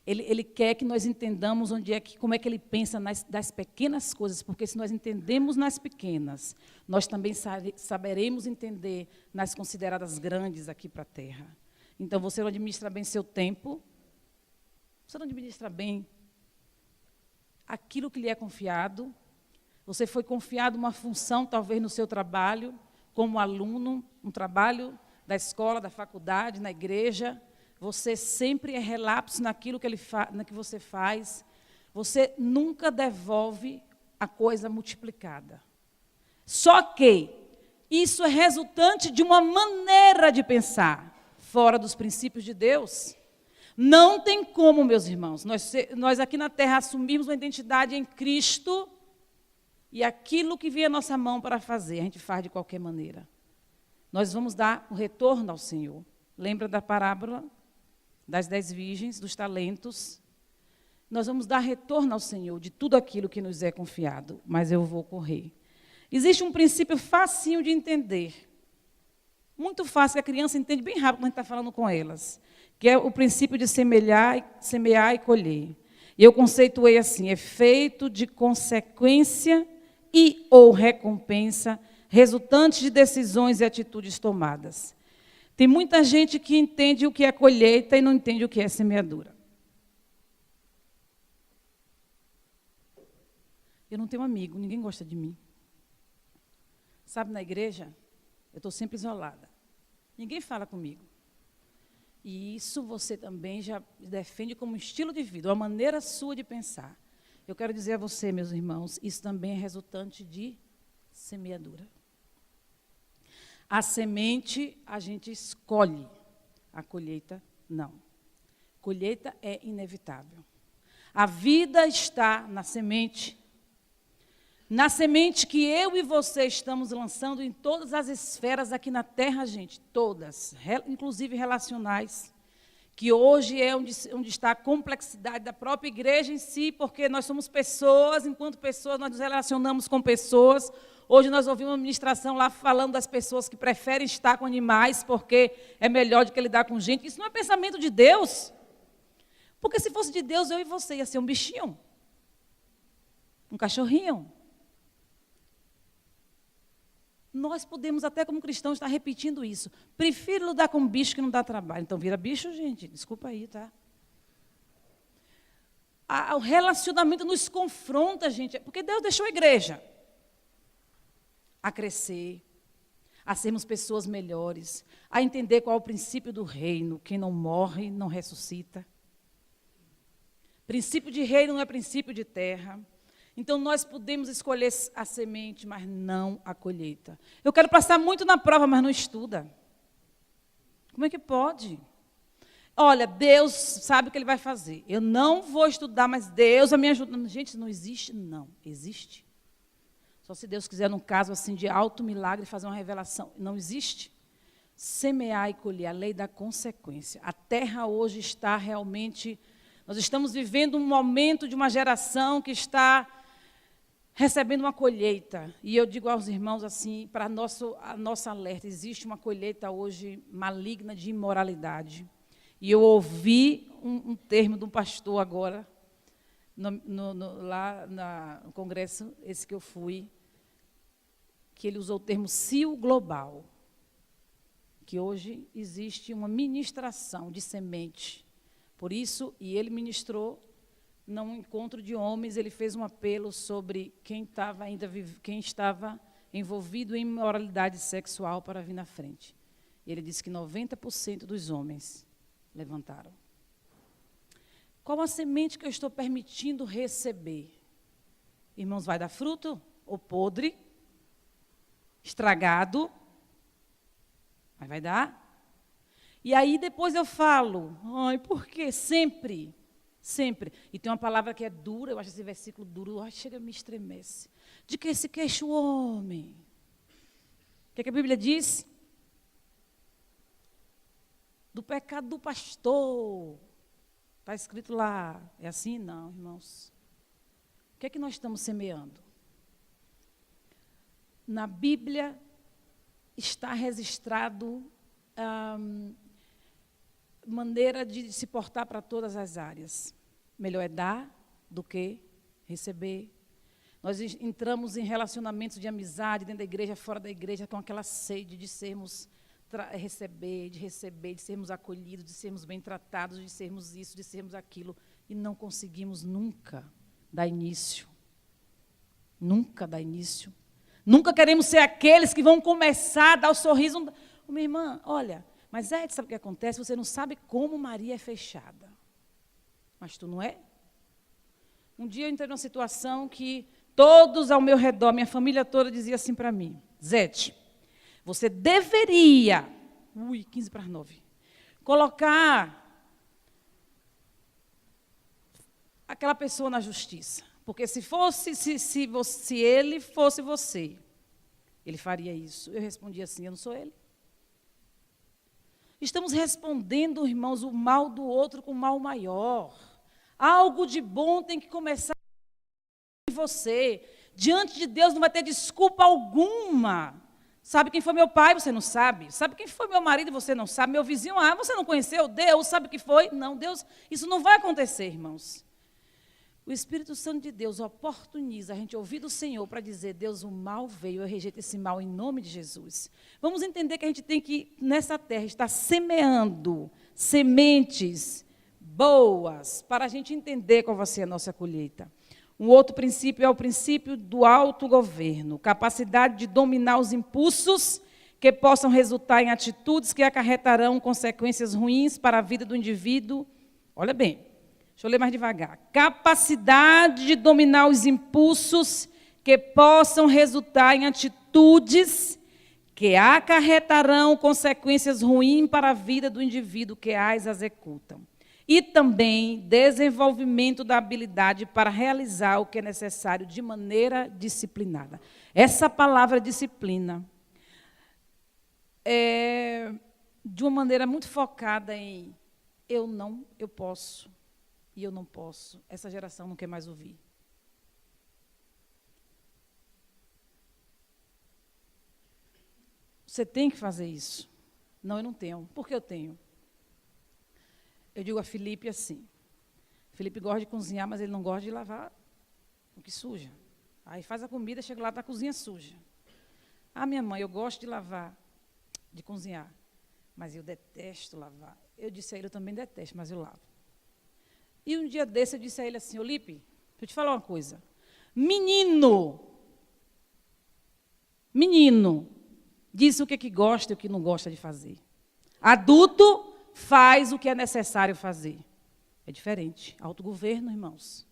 Speaker 1: Ele quer que nós entendamos como é que Ele pensa das pequenas coisas, porque se nós entendemos nas pequenas, nós também saberemos entender nas consideradas grandes aqui para a terra. Então, você não administra bem seu tempo, você não administra bem aquilo que lhe é confiado, você foi confiado uma função, talvez, no seu trabalho, como aluno, um trabalho da escola, da faculdade, na igreja, você sempre é relapso naquilo que você faz, você nunca devolve a coisa multiplicada. Só que isso é resultante de uma maneira de pensar fora dos princípios de Deus. Não tem como, meus irmãos, nós aqui na terra assumirmos uma identidade em Cristo e aquilo que vier a nossa mão para fazer, a gente faz de qualquer maneira. Nós vamos dar o retorno ao Senhor. Lembra da parábola das 10 virgens, dos talentos? Nós vamos dar retorno ao Senhor de tudo aquilo que nos é confiado, mas eu vou correr. Existe um princípio facinho de entender, muito fácil, que a criança entende bem rápido quando a gente está falando com elas, que é o princípio de semear e colher. E eu conceituei assim: efeito de consequência e ou recompensa resultantes de decisões e atitudes tomadas. Tem muita gente que entende o que é colheita e não entende o que é semeadura. Eu não tenho amigo, ninguém gosta de mim. Sabe, na igreja, eu estou sempre isolada. Ninguém fala comigo. E isso você também já defende como um estilo de vida, uma maneira sua de pensar. Eu quero dizer a você, meus irmãos, isso também é resultante de semeadura. A semente a gente escolhe, a colheita não. Colheita é inevitável. A vida está na semente que eu e você estamos lançando em todas as esferas aqui na terra, gente, todas, inclusive relacionais, que hoje é onde está a complexidade da própria igreja em si, porque nós somos pessoas, enquanto pessoas nós nos relacionamos com pessoas. Hoje nós ouvimos uma ministração lá falando das pessoas que preferem estar com animais porque é melhor do que lidar com gente. Isso não é pensamento de Deus. Porque se fosse de Deus, eu e você ia ser um bichinho, um cachorrinho. Nós podemos até como cristãos estar repetindo isso. Prefiro lidar com bicho que não dá trabalho. Então vira bicho, gente. Desculpa aí, tá? O relacionamento nos confronta, gente. Porque Deus deixou a igreja a crescer, a sermos pessoas melhores, a entender qual é o princípio do reino. Quem não morre, não ressuscita. Princípio de reino não é princípio de terra. Então, nós podemos escolher a semente, mas não a colheita. Eu quero passar muito na prova, mas não estuda. Como é que pode? Olha, Deus sabe o que Ele vai fazer. Eu não vou estudar, mas Deus vai me ajudar. Gente, não existe, não. Existe. Só se Deus quiser, num caso assim de alto milagre, fazer uma revelação. Não existe. Semear e colher, a lei da consequência. A terra hoje está realmente... Nós estamos vivendo um momento de uma geração que está recebendo uma colheita. E eu digo aos irmãos assim, para a nossa alerta, existe uma colheita hoje maligna de imoralidade. E eu ouvi um termo de um pastor agora, lá no congresso, esse que eu fui, que ele usou o termo cio global, que hoje existe uma ministração de semente. Por isso, e ele ministrou, num encontro de homens, ele fez um apelo sobre quem estava envolvido em imoralidade sexual para vir na frente. E ele disse que 90% dos homens levantaram. Qual a semente que eu estou permitindo receber? Irmãos, vai dar fruto? Ou podre? Estragado? Mas vai dar? E aí depois eu falo, ai, por quê? Sempre. E tem uma palavra que é dura, eu acho esse versículo duro, chega, me estremece. De que se queixa o homem? O que é que a Bíblia diz? Do pecado do pastor. Está escrito lá. É assim? Não, irmãos. O que é que nós estamos semeando? Na Bíblia está registrado maneira de se portar para todas as áreas. Melhor é dar do que receber. Nós entramos em relacionamentos de amizade, dentro da igreja, fora da igreja, com aquela sede de sermos, receber, de sermos acolhidos, de sermos bem tratados, de sermos isso, de sermos aquilo. E não conseguimos nunca dar início. Nunca dar início. Nunca queremos ser aqueles que vão começar a dar o sorriso. Minha irmã, olha... Mas sabe o que acontece? Você não sabe como Maria é fechada. Mas tu não é? Um dia eu entrei numa situação que todos ao meu redor, minha família toda, dizia assim para mim, Zete, você deveria, 15 para as 9, colocar aquela pessoa na justiça. Porque se ele fosse você, ele faria isso. Eu respondi assim, eu não sou ele. Estamos respondendo, irmãos, o mal do outro com o mal maior. Algo de bom tem que começar em você. Diante de Deus não vai ter desculpa alguma. Sabe quem foi meu pai? Você não sabe. Sabe quem foi meu marido? Você não sabe. Meu vizinho, você não conheceu? Deus, sabe o que foi? Não, Deus, isso não vai acontecer, irmãos. O Espírito Santo de Deus oportuniza a gente ouvir do Senhor para dizer, Deus, o mal veio, eu rejeito esse mal em nome de Jesus. Vamos entender que a gente tem que, nessa terra, estar semeando sementes boas, para a gente entender qual vai ser a nossa colheita. Um outro princípio é o princípio do autogoverno, capacidade de dominar os impulsos que possam resultar em atitudes que acarretarão consequências ruins para a vida do indivíduo. Olha bem. Deixa eu ler mais devagar. Capacidade de dominar os impulsos que possam resultar em atitudes que acarretarão consequências ruins para a vida do indivíduo que as executam. E também desenvolvimento da habilidade para realizar o que é necessário de maneira disciplinada. Essa palavra disciplina é de uma maneira muito focada em eu posso. E eu não posso. Essa geração não quer mais ouvir. Você tem que fazer isso. Não, eu não tenho. Por que eu tenho? Eu digo a Felipe assim. Felipe gosta de cozinhar, mas ele não gosta de lavar o que suja. Aí faz a comida, chega lá, está a cozinha suja. Minha mãe, eu gosto de lavar, de cozinhar, mas eu detesto lavar. Eu disse a ele, eu também detesto, mas eu lavo. E um dia desse eu disse a ele assim, Lipe, deixa eu te falar uma coisa. Menino, diz o que gosta e o que não gosta de fazer. Adulto faz o que é necessário fazer. É diferente. Autogoverno, irmãos.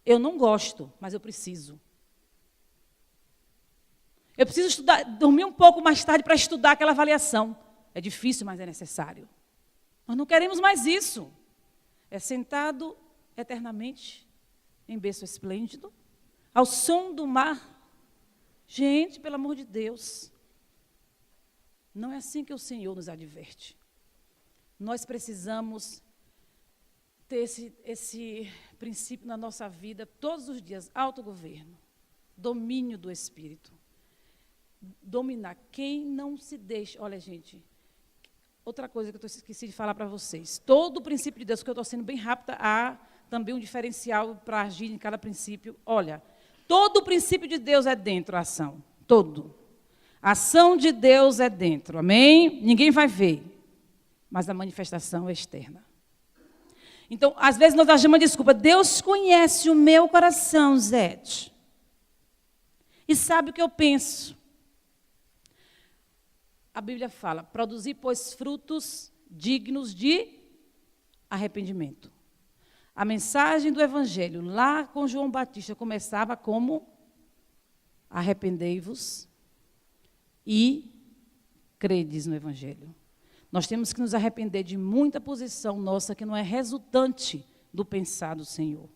Speaker 1: Eu não gosto, mas eu preciso. Eu preciso estudar, dormir um pouco mais tarde para estudar aquela avaliação. É difícil, mas é necessário. Nós não queremos mais isso. É sentado eternamente em berço esplêndido, ao som do mar. Gente, pelo amor de Deus. Não é assim que o Senhor nos adverte. Nós precisamos ter esse princípio na nossa vida todos os dias. Autogoverno, domínio do Espírito. Dominar. Quem não se deixa... Olha, gente... Outra coisa que eu esqueci de falar para vocês. Todo o princípio de Deus, que eu estou sendo bem rápida, há também um diferencial para agir em cada princípio. Olha, todo o princípio de Deus é dentro, a ação. Todo. A ação de Deus é dentro, amém? Ninguém vai ver, mas a manifestação é externa. Então, às vezes nós achamos uma desculpa. Deus conhece o meu coração, Zete. E sabe o que eu penso. A Bíblia fala, produzir, pois, frutos dignos de arrependimento. A mensagem do Evangelho, lá com João Batista, começava como arrependei-vos e credes no Evangelho. Nós temos que nos arrepender de muita posição nossa que não é resultante do pensar do Senhor.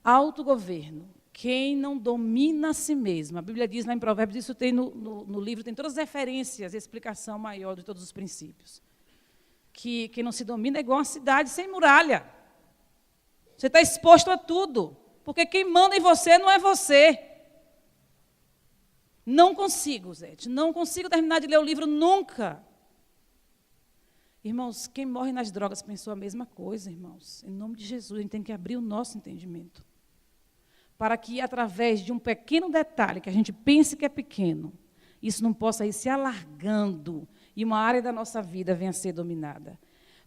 Speaker 1: Autogoverno. Quem não domina a si mesmo. A Bíblia diz lá em Provérbios, isso tem no livro, tem todas as referências, a explicação maior de todos os princípios. Que quem não se domina é igual a uma cidade sem muralha. Você está exposto a tudo, porque quem manda em você não é você. Não consigo, Zete, não consigo terminar de ler o livro nunca. Irmãos, quem morre nas drogas pensou a mesma coisa, irmãos. Em nome de Jesus, a gente tem que abrir o nosso entendimento. Para que, através de um pequeno detalhe, que a gente pense que é pequeno, isso não possa ir se alargando e uma área da nossa vida venha a ser dominada.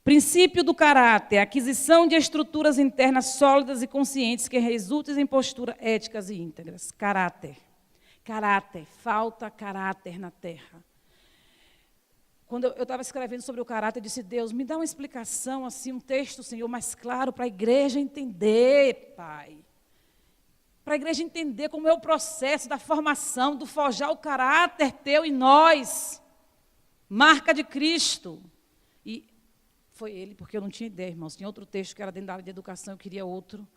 Speaker 1: Princípio do caráter, aquisição de estruturas internas sólidas e conscientes que resultem em posturas éticas e íntegras. Caráter. Caráter. Falta caráter na terra. Quando eu estava escrevendo sobre o caráter, eu disse, Deus, me dá uma explicação, assim, um texto, Senhor, mais claro para a igreja entender, Pai. Para a igreja entender como é o processo da formação, do forjar o caráter teu em nós. Marca de Cristo. E foi ele, porque eu não tinha ideia, irmãos. Tinha outro texto que era dentro da área de educação, eu queria outro.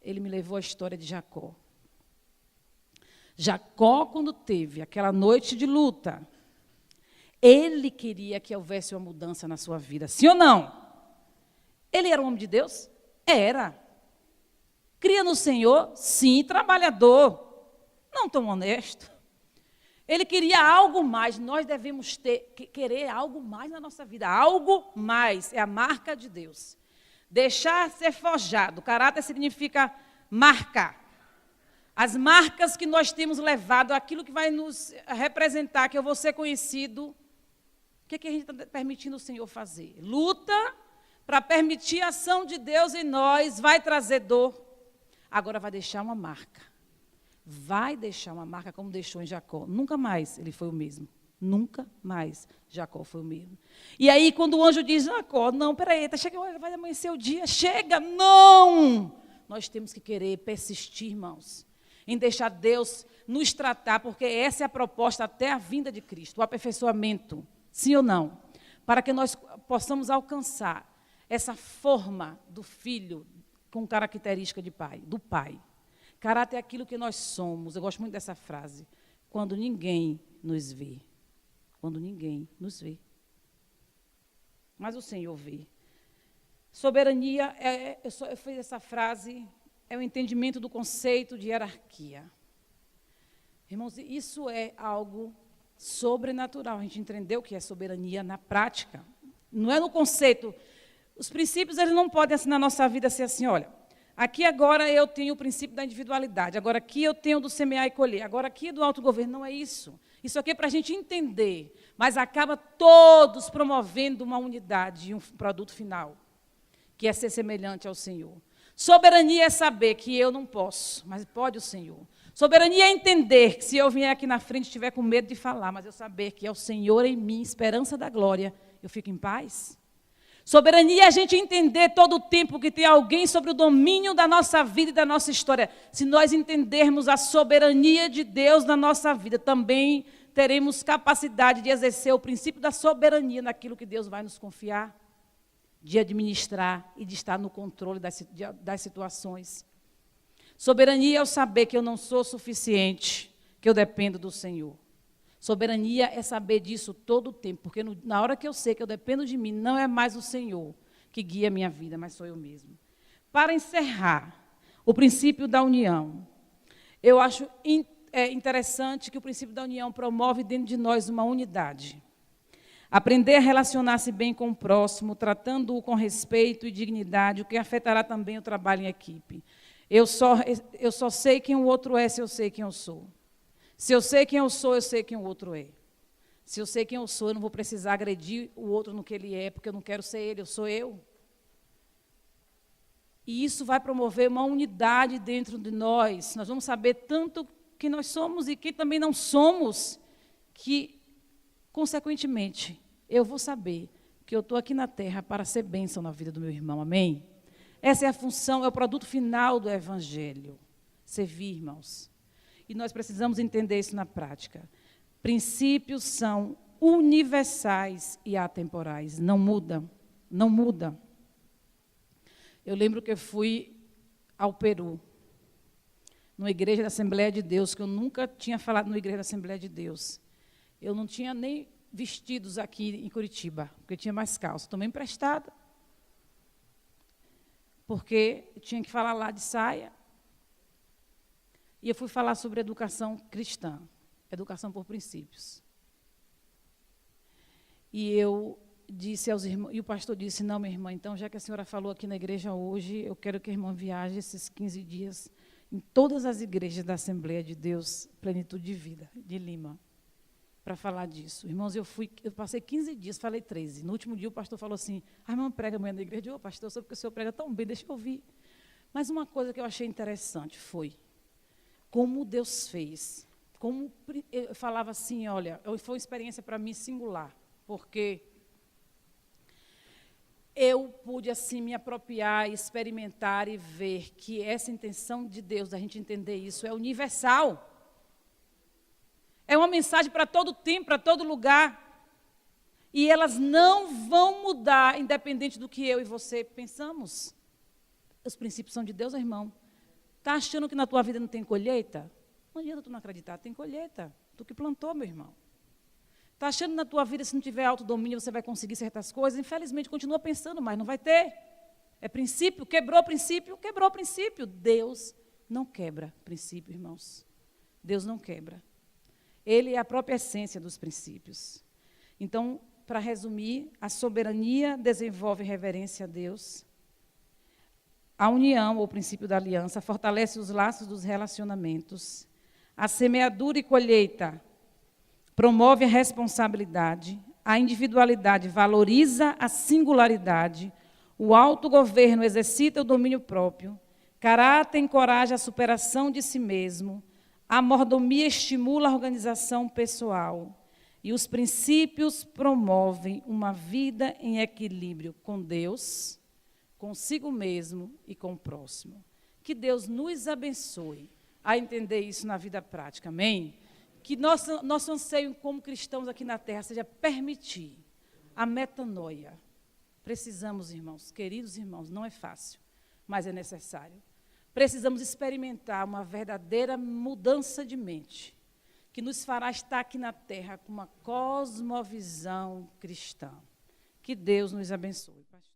Speaker 1: Ele me levou à história de Jacó. Jacó, quando teve aquela noite de luta, ele queria que houvesse uma mudança na sua vida. Sim ou não? Ele era um homem de Deus? Era. Cria no Senhor? Sim. Trabalhador. Não tão honesto. Ele queria algo mais. Nós devemos querer algo mais na nossa vida. Algo mais. É a marca de Deus. Deixar ser forjado. Caráter significa marca. As marcas que nós temos levado, aquilo que vai nos representar, que eu vou ser conhecido. O que a gente está permitindo o Senhor fazer? Luta para permitir a ação de Deus em nós, vai trazer dor. Agora vai deixar uma marca. Vai deixar uma marca como deixou em Jacó. Nunca mais ele foi o mesmo. Nunca mais Jacó foi o mesmo. E aí, quando o anjo diz, Jacó, não, peraí, vai amanhecer o dia, chega, não! Nós temos que querer persistir, irmãos, em deixar Deus nos tratar, porque essa é a proposta até a vinda de Cristo, o aperfeiçoamento, sim ou não? Para que nós possamos alcançar essa forma do filho com característica de pai, do pai. Caráter é aquilo que nós somos. Eu gosto muito dessa frase. Quando ninguém nos vê. Quando ninguém nos vê. Mas o Senhor vê. Soberania, eu fiz essa frase, é o entendimento do conceito de hierarquia. Irmãos, isso é algo sobrenatural. A gente entendeu o que é soberania na prática. Não é no conceito. Os princípios, eles não podem, assim, na nossa vida, ser assim, olha, aqui agora eu tenho o princípio da individualidade, agora aqui eu tenho do semear e colher, agora aqui do autogoverno. Não é isso. Isso aqui é para a gente entender, mas acaba todos promovendo uma unidade e um produto final, que é ser semelhante ao Senhor. Soberania é saber que eu não posso, mas pode o Senhor. Soberania é entender que se eu vier aqui na frente e estiver com medo de falar, mas eu saber que é o Senhor em mim, esperança da glória, eu fico em paz. Soberania é a gente entender todo o tempo que tem alguém sobre o domínio da nossa vida e da nossa história. Se nós entendermos a soberania de Deus na nossa vida, também teremos capacidade de exercer o princípio da soberania naquilo que Deus vai nos confiar, de administrar e de estar no controle das situações. Soberania é o saber que eu não sou suficiente, que eu dependo do Senhor. Soberania é saber disso todo o tempo, porque na hora que eu sei que eu dependo de mim, não é mais o Senhor que guia a minha vida, mas sou eu mesmo. Para encerrar, o princípio da união. Eu acho interessante que o princípio da união promove dentro de nós uma unidade. Aprender a relacionar-se bem com o próximo, tratando-o com respeito e dignidade, o que afetará também o trabalho em equipe. Eu só sei quem o outro é se eu sei quem eu sou. Se eu sei quem eu sou, eu sei quem o outro é. Se eu sei quem eu sou, eu não vou precisar agredir o outro no que ele é, porque eu não quero ser ele, eu sou eu. E isso vai promover uma unidade dentro de nós. Nós vamos saber tanto quem nós somos e quem também não somos, que, consequentemente, eu vou saber que eu estou aqui na terra para ser bênção na vida do meu irmão, amém? Essa é a função, é o produto final do Evangelho. Servir, irmãos. E nós precisamos entender isso na prática. Princípios são universais e atemporais. Não muda. Não muda. Eu lembro que eu fui ao Peru, numa igreja da Assembleia de Deus, que eu nunca tinha falado numa igreja da Assembleia de Deus. Eu não tinha nem vestidos aqui em Curitiba, porque tinha mais calça. Tomei emprestada, porque eu tinha que falar lá de saia. E eu fui falar sobre educação cristã, educação por princípios. E eu disse aos irmãos, e o pastor disse, não, minha irmã, então, já que a senhora falou aqui na igreja hoje, eu quero que a irmã viaje esses 15 dias em todas as igrejas da Assembleia de Deus, Plenitude de Vida, de Lima, para falar disso. Irmãos, eu passei 15 dias, falei 13. No último dia o pastor falou assim, a irmã prega amanhã na igreja. Eu, pastor, eu soube que o senhor prega tão bem, deixa eu ouvir. Mas uma coisa que eu achei interessante foi como Deus fez. Como eu falava assim, olha, foi uma experiência para mim singular, porque eu pude assim me apropriar, experimentar e ver que essa intenção de Deus, da gente entender isso, é universal. É uma mensagem para todo tempo, para todo lugar. E elas não vão mudar, independente do que eu e você pensamos. Os princípios são de Deus, irmão. Está achando que na tua vida não tem colheita? Não adianta tu não acreditar, tem colheita. Tu que plantou, meu irmão. Está achando que na tua vida, se não tiver autodomínio, você vai conseguir certas coisas? Infelizmente, continua pensando, mas não vai ter. É princípio, quebrou o princípio, quebrou o princípio. Deus não quebra princípio, irmãos. Deus não quebra. Ele é a própria essência dos princípios. Então, para resumir, a soberania desenvolve reverência a Deus. A união, ou o princípio da aliança, fortalece os laços dos relacionamentos. A semeadura e colheita promove a responsabilidade. A individualidade valoriza a singularidade. O autogoverno exercita o domínio próprio. Caráter encoraja a superação de si mesmo. A mordomia estimula a organização pessoal. E os princípios promovem uma vida em equilíbrio com Deus, consigo mesmo e com o próximo. Que Deus nos abençoe a entender isso na vida prática, amém? Que nosso anseio como cristãos aqui na terra seja permitir a metanoia. Precisamos, irmãos, queridos irmãos, não é fácil, mas é necessário. Precisamos experimentar uma verdadeira mudança de mente, que nos fará estar aqui na terra com uma cosmovisão cristã. Que Deus nos abençoe, pastor.